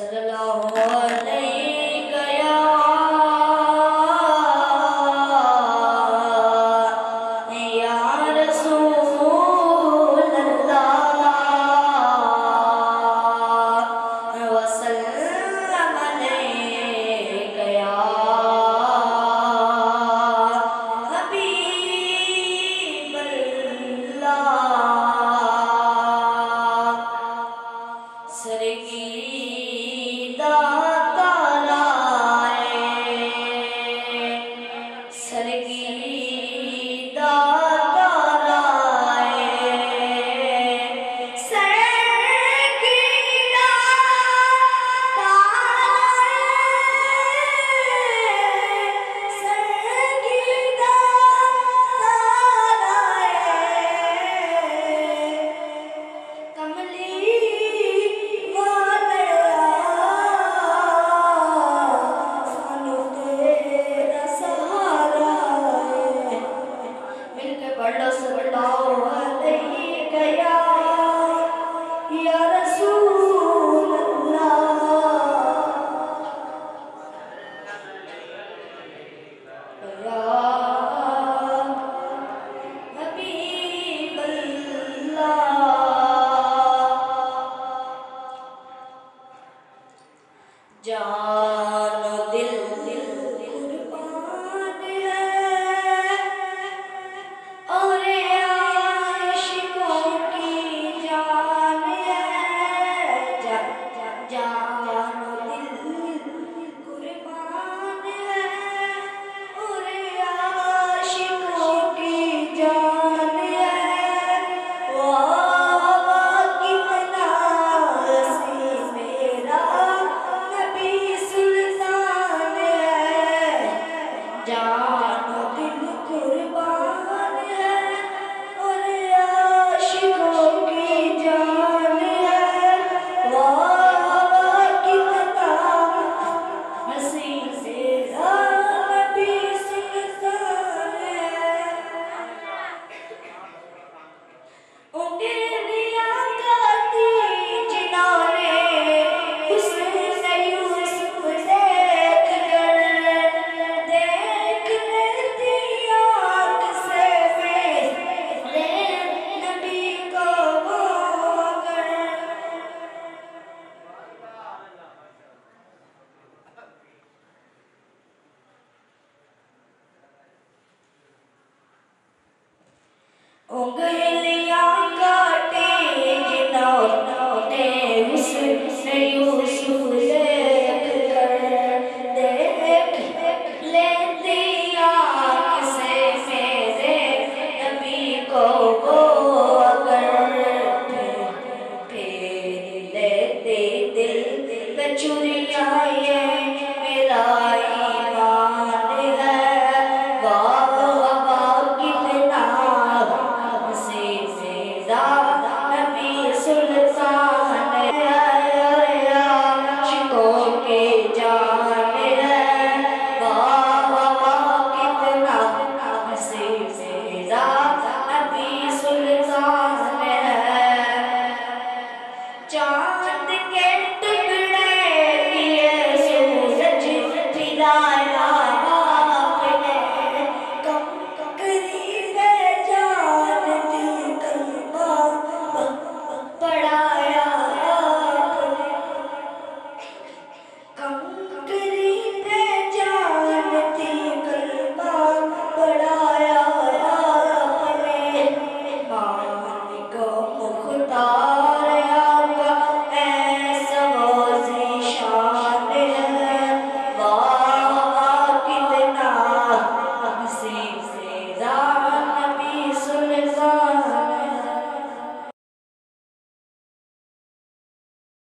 सल्लल्लाहु अलैहि या रसूल अल्लाह वसल्लम अलैका या हबीब अल्लाह। सर की जानो दिल कुर्बान है और आशिकों की जान है। जानो दिल कुर्बान है और आशिकों की जान है। वाह कितना हसी मेरा जानो दिल कुर्बान है और आशिकों की जान है। वाह कितना हसी मेरा नबी सुल्तान है। उंगलियां काटी जिन्होंने हुस्न यूसुफ देख कर, देख लेती आँख से मेरे नबी को वो कर। उंगलियां